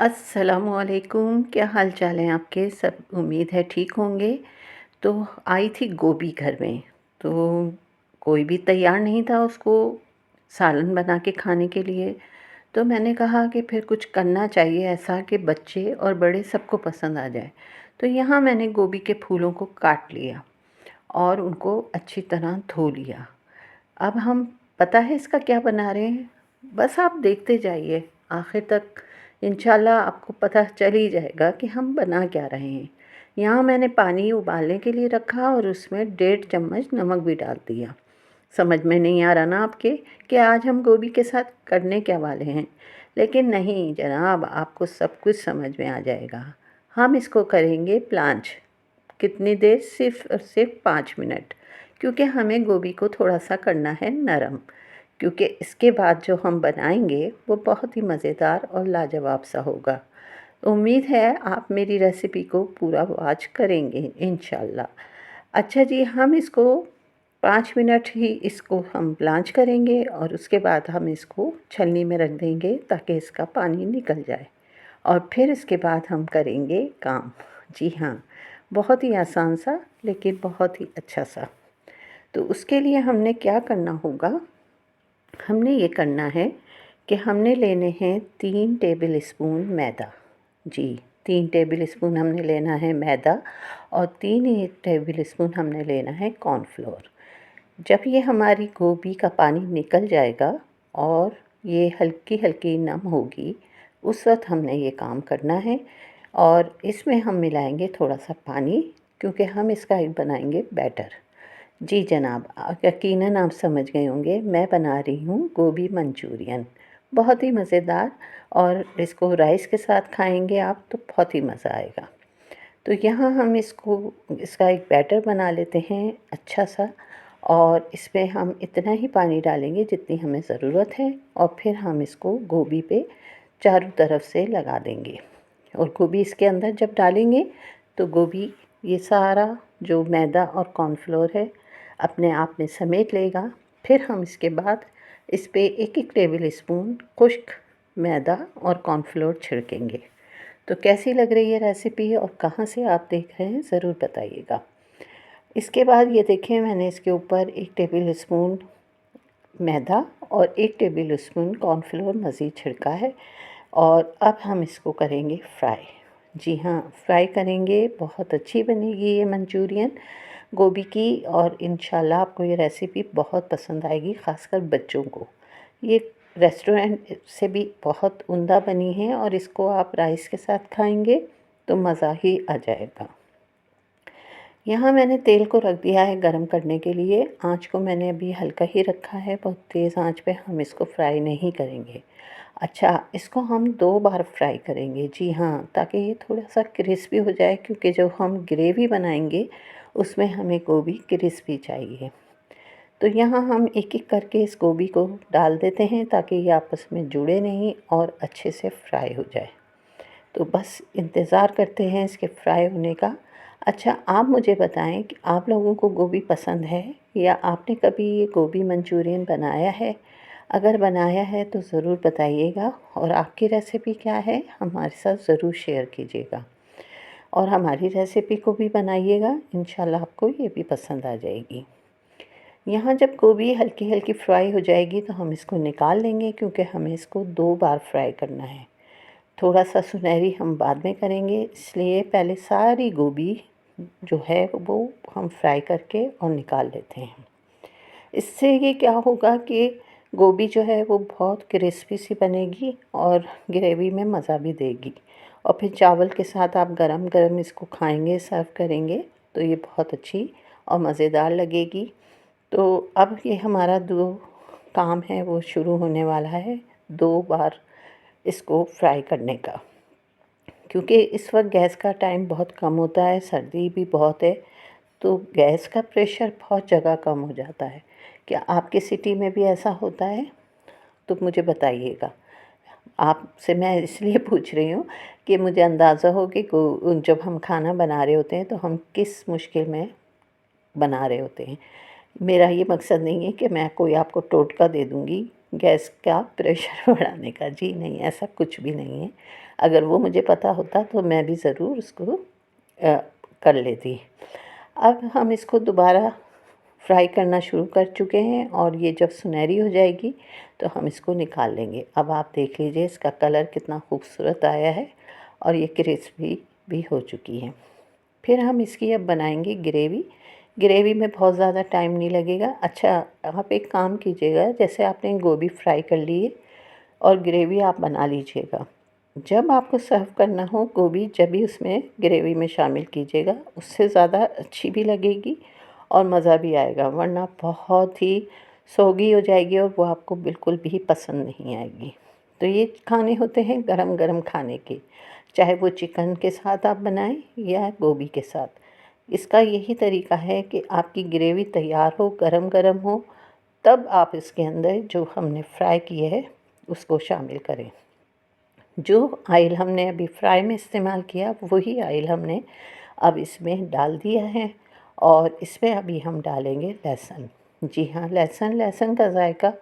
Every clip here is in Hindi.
अस्सलामुअलैकुम, क्या हाल चाल हैं आपके? सब उम्मीद है ठीक होंगे। तो आई थी गोभी घर में, तो कोई भी तैयार नहीं था उसको सालन बना के खाने के लिए। तो मैंने कहा कि फिर कुछ करना चाहिए ऐसा कि बच्चे और बड़े सबको पसंद आ जाए। तो यहाँ मैंने गोभी के फूलों को काट लिया और उनको अच्छी तरह धो लिया। अब हम पता है इसका क्या बना रहे हैं? बस आप देखते जाइए आखिर तक, इंशाल्लाह आपको पता चल ही जाएगा कि हम बना क्या रहे हैं। यहाँ मैंने पानी उबालने के लिए रखा और उसमें 1.5 चम्मच नमक भी डाल दिया। समझ में नहीं आ रहा ना आपके कि आज हम गोभी के साथ करने क्या वाले हैं? लेकिन नहीं जनाब, आपको सब कुछ समझ में आ जाएगा। हम इसको करेंगे ब्लांच। कितनी देर? सिर्फ़ और सिर्फ़ 5 मिनट, क्योंकि हमें गोभी को थोड़ा-सा करना है नरम, क्योंकि इसके बाद जो हम बनाएँगे वो बहुत ही मज़ेदार और लाजवाब सा होगा। उम्मीद है आप मेरी रेसिपी को पूरा वॉच करेंगे इंशाल्लाह। अच्छा जी, हम इसको 5 मिनट ही इसको हम ब्लांच करेंगे और उसके बाद हम इसको छलनी में रख देंगे ताकि इसका पानी निकल जाए और फिर इसके बाद हम करेंगे काम। जी हाँ, बहुत ही आसान सा लेकिन बहुत ही अच्छा सा। तो उसके लिए हमने क्या करना होगा, हमने ये करना है कि हमने लेने हैं 3 टेबल स्पून मैदा। जी, 3 टेबल स्पून हमने लेना है मैदा और 3 ही टेबल स्पून हमने लेना है कॉर्नफ्लोर। जब ये हमारी गोभी का पानी निकल जाएगा और ये हल्की-हल्की नम होगी, उस वक़्त हमने ये काम करना है और इसमें हम मिलाएँगे थोड़ा-सा पानी, क्योंकि हम इसका एक बनाएँगे बैटर। जी जनाब, यकीनन आप समझ गए होंगे, मैं बना रही हूँ गोभी मंचूरियन। बहुत ही मज़ेदार, और इसको राइस के साथ खाएँगे आप तो बहुत ही मज़ा आएगा। तो यहाँ हम इसका एक बैटर बना लेते हैं अच्छा सा, और इसमें हम इतना ही पानी डालेंगे जितनी हमें ज़रूरत है और फिर हम इसको गोभी पे चारों तरफ से लगा देंगे। और गोभी इसके अंदर जब डालेंगे तो गोभी ये सारा जो मैदा और कॉर्नफ्लोर है अपने आप में समेट लेगा। फिर हम इसके बाद इस पे 1-1 टेबल स्पून खुश्क मैदा और कॉर्नफ्लोर छिड़केंगे। तो कैसी लग रही है रेसिपी और कहाँ से आप देख रहे हैं ज़रूर बताइएगा। इसके बाद ये देखिए, मैंने इसके ऊपर 1 टेबल स्पून मैदा और 1 टेबल स्पून कॉर्नफ्लोर मज़ीद छिड़का है और अब हम इसको करेंगे फ्राई। जी हाँ, फ्राई करेंगे, बहुत अच्छी बनेगी ये मंचूरियन गोभी की, और इंशाल्लाह आपको ये रेसिपी बहुत पसंद आएगी, ख़ासकर बच्चों को। ये रेस्टोरेंट से भी बहुत उम्दा बनी है और इसको आप राइस के साथ खाएंगे तो मज़ा ही आ जाएगा। यहाँ मैंने तेल को रख दिया है गरम करने के लिए। आँच को मैंने अभी हल्का ही रखा है, बहुत तेज़ आँच पे हम इसको फ्राई नहीं करेंगे। अच्छा, इसको हम 2 बार फ्राई करेंगे। जी हाँ, ताकि ये थोड़ा-सा क्रिस्पी हो जाए, क्योंकि जो हम ग्रेवी बनाएंगे उसमें हमें गोभी क्रिस्पी चाहिए। तो यहाँ हम एक-एक करके इस गोभी को डाल देते हैं ताकि ये आपस में जुड़े नहीं और अच्छे से फ्राई हो जाए। तो बस इंतज़ार करते हैं इसके फ्राई होने का। अच्छा, आप मुझे बताएं कि आप लोगों को गोभी पसंद है या आपने कभी ये गोभी मंचूरियन बनाया है? अगर बनाया है तो ज़रूर बताइएगा, और आपकी रेसिपी क्या है हमारे साथ ज़रूर शेयर कीजिएगा, और हमारी रेसिपी को भी बनाइएगा, इंशाल्लाह आपको ये भी पसंद आ जाएगी। यहाँ जब गोभी हल्की-हल्की फ्राई हो जाएगी तो हम इसको निकाल लेंगे, क्योंकि हमें इसको 2 बार फ्राई करना है। थोड़ा-सा सुनहरी हम बाद में करेंगे, इसलिए पहले सारी गोभी जो है वो हम फ्राई करके और निकाल लेते हैं। इससे ये क्या होगा कि गोभी जो है वो बहुत क्रिस्पी सी बनेगी और ग्रेवी में मज़ा भी देगी, और फिर चावल के साथ आप गरम-गरम इसको खाएँगे, सर्व करेंगे तो ये बहुत अच्छी और मज़ेदार लगेगी। तो अब ये हमारा 2 काम है वो शुरू होने वाला है, 2 बार इसको फ्राई करने का। क्योंकि इस वक्त गैस का टाइम बहुत कम होता है, सर्दी भी बहुत है, तो गैस का प्रेशर बहुत जगह कम हो जाता है। क्या आपकी सिटी में भी ऐसा होता है? तो मुझे बताइएगा। आपसे मैं इसलिए पूछ रही हूँ कि मुझे अंदाज़ा हो कि जब हम खाना बना रहे होते हैं तो हम किस मुश्किल में बना रहे होते हैं। मेरा ये मकसद नहीं है कि मैं कोई आपको टोटका दे दूँगी गैस का प्रेशर बढ़ाने का। जी नहीं, ऐसा कुछ भी नहीं है। अगर वो मुझे पता होता तो मैं भी ज़रूर उसको कर लेती। अब हम इसको दोबारा फ्राई करना शुरू कर चुके हैं और ये जब सुनहरी हो जाएगी तो हम इसको निकाल लेंगे। अब आप देख लीजिए इसका कलर कितना खूबसूरत आया है और ये क्रिस्पी भी हो चुकी है। फिर हम इसकी अब बनाएंगे ग्रेवी। ग्रेवी में बहुत ज़्यादा टाइम नहीं लगेगा। अच्छा, आप एक काम कीजिएगा, जैसे आपने गोभी फ्राई कर ली है और ग्रेवी आप बना लीजिएगा। जब आपको सर्व करना हो गोभी, जब भी उसमें ग्रेवी में शामिल कीजिएगा, उससे ज़्यादा अच्छी भी लगेगी और मज़ा भी आएगा, वरना बहुत ही सोगी हो जाएगी और वो आपको बिल्कुल भी पसंद नहीं आएगी। तो ये खाने होते हैं गरम गरम खाने के, चाहे वो चिकन के साथ आप बनाएं या गोभी के साथ। इसका यही तरीका है कि आपकी ग्रेवी तैयार हो, गरम गरम हो, तब आप इसके अंदर जो हमने फ्राई किए है उसको शामिल करें। जो ऑयल हमने अभी फ्राई में इस्तेमाल किया वही ऑयल हमने अब इसमें डाल दिया है और इसमें अभी हम डालेंगे लहसुन। जी हाँ, लहसुन का जायका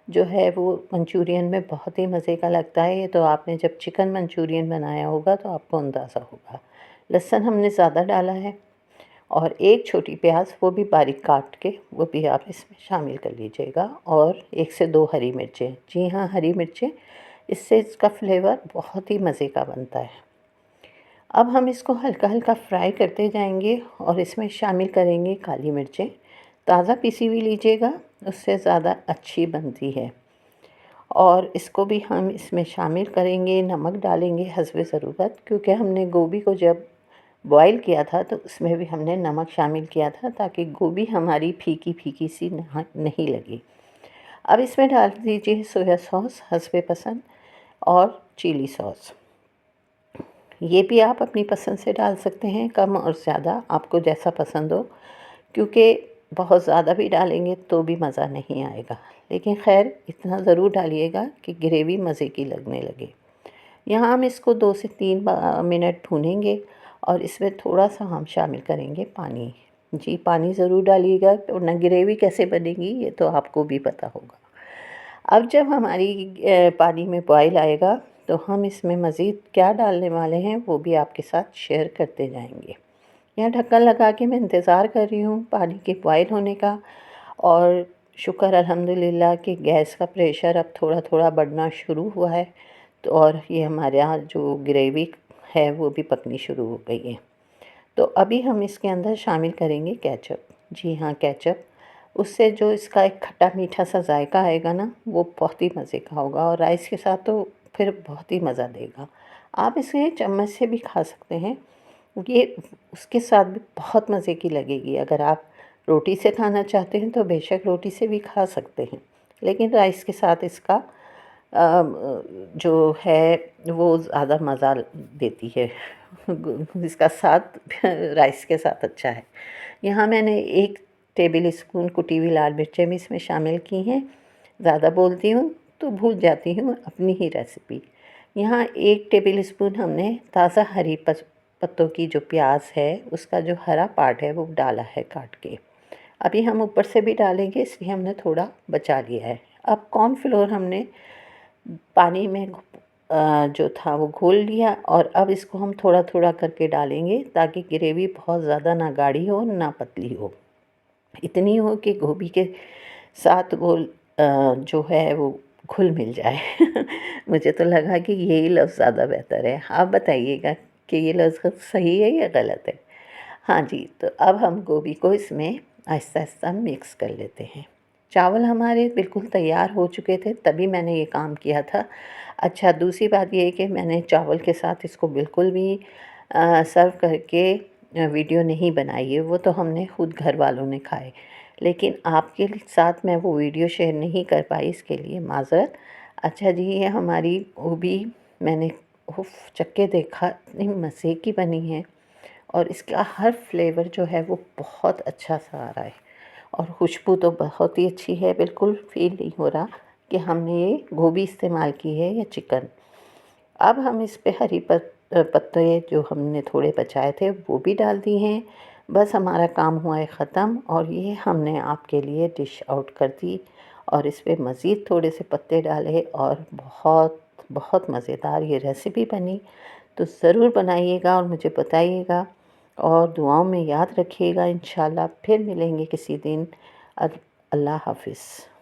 जो है वो मंचूरियन में बहुत ही मज़े का लगता है। ये तो आपने जब चिकन मंचूरियन बनाया होगा तो आपको अंदाज़ा होगा। लहसुन हमने ज़्यादा डाला है और एक छोटी प्याज वो भी बारीक काट के वो भी आप इसमें शामिल कर लीजिएगा और 1 से 2 हरी मिर्चें। जी हाँ, हरी मिर्चें, इससे इसका फ्लेवर बहुत ही मज़े का बनता है। अब हम इसको हल्का हल्का फ्राई करते जाएंगे और इसमें शामिल करेंगे काली मिर्चें। ताज़ा पिसी हुई लीजिएगा, उससे ज़्यादा अच्छी बनती है। और इसको भी हम इसमें शामिल करेंगे, नमक डालेंगे हस्बे ज़रूरत, क्योंकि हमने गोभी को जब बॉईल किया था तो उसमें भी हमने नमक शामिल किया था ताकि गोभी हमारी फीकी फीकी सी नहीं लगे। अब इसमें डाल दीजिए सोया सॉस हस्बे पसंद और चिली सॉस। ये भी आप अपनी पसंद से डाल सकते हैं, कम और ज़्यादा आपको जैसा पसंद हो, क्योंकि बहुत ज़्यादा भी डालेंगे तो भी मज़ा नहीं आएगा। लेकिन खैर इतना ज़रूर डालिएगा कि ग्रेवी मज़े की लगने लगे। यहाँ हम इसको 2 से 3 मिनट भूनेंगे और इसमें थोड़ा-सा हम शामिल करेंगे पानी। जी, पानी ज़रूर डालिएगा वरना ग्रेवी कैसे बनेगी ये तो आपको भी पता होगा। अब जब हमारी पानी में बॉयल आएगा तो हम इसमें मज़ीद क्या डालने वाले हैं वो भी आपके साथ शेयर करते जाएंगे। यहाँ ढक्कन लगा के मैं इंतज़ार कर रही हूँ पानी के बॉयल होने का और शुक्र अल्हम्दुलिल्लाह कि गैस का प्रेशर अब थोड़ा थोड़ा बढ़ना शुरू हुआ है। तो और ये हमारे यहाँ जो ग्रेवी है वो भी पकनी शुरू हो गई है। तो अभी हम इसके अंदर शामिल करेंगे केचप। जी हाँ, केचप, उससे जो इसका एक खट्टा मीठा सा जायका आएगा ना वो बहुत ही मज़े का होगा और राइस के साथ तो फिर बहुत ही मज़ा देगा। आप इसे चम्मच से भी खा सकते हैं, ये उसके साथ भी बहुत मज़े की लगेगी। अगर आप रोटी से खाना चाहते हैं तो बेशक रोटी से भी खा सकते हैं, लेकिन राइस के साथ इसका जो है वो ज़्यादा मज़ा देती है। इसका साथ राइस के साथ अच्छा है। यहाँ मैंने 1 टेबल स्पून कुटी हुई लाल मिर्चें भी इसमें शामिल की हैं। ज़्यादा बोलती हूँ तो भूल जाती हूँ अपनी ही रेसिपी। यहाँ 1 टेबल स्पून हमने ताज़ा हरी पत्तों की जो प्याज है उसका जो हरा पार्ट है वो डाला है काट के। अभी हम ऊपर से भी डालेंगे इसलिए हमने थोड़ा बचा लिया है। अब कॉर्नफ्लोर हमने पानी में जो था वो घोल लिया और अब इसको हम थोड़ा थोड़ा करके डालेंगे ताकि ग्रेवी बहुत ज़्यादा ना गाढ़ी हो ना पतली हो, इतनी हो कि गोभी के साथ वो जो है वो घुल मिल जाए। मुझे तो लगा कि यही लफ्ज़ ज़्यादा बेहतर है। आप बताइएगा कि ये लफ्ज़ सही है या गलत है। हाँ जी, तो अब हम गोभी को इसमें आहिस्ता आहिस्ता मिक्स कर लेते हैं। चावल हमारे बिल्कुल तैयार हो चुके थे तभी मैंने ये काम किया था। अच्छा, दूसरी बात ये है कि मैंने चावल के साथ इसको बिल्कुल भी सर्व करके वीडियो नहीं बनाई है, वो तो हमने खुद घर वालों ने खाए। लेकिन आपके साथ मैं वो वीडियो शेयर नहीं कर पाई, इसके लिए माज़रत। अच्छा जी, ये हमारी गोभी मैंने चख के देखा, इतनी मज़े की बनी है और इसका हर फ्लेवर जो है वो बहुत अच्छा सा आ रहा है और खुशबू तो बहुत ही अच्छी है। बिल्कुल फ़ील नहीं हो रहा कि हमने ये गोभी इस्तेमाल की है या चिकन। अब हम इस पे हरी पत्ते जो हमने थोड़े बचाए थे वो भी डाल दिए हैं। बस हमारा काम हुआ है ख़त्म और ये हमने आपके लिए डिश आउट कर दी और इस पे मज़ीद थोड़े से पत्ते डाले और बहुत बहुत मज़ेदार ये रेसिपी बनी। तो ज़रूर बनाइएगा और मुझे बताइएगा और दुआओं में याद रखिएगा। इंशाल्लाह फिर मिलेंगे किसी दिन। अल्लाह हाफ़िज़।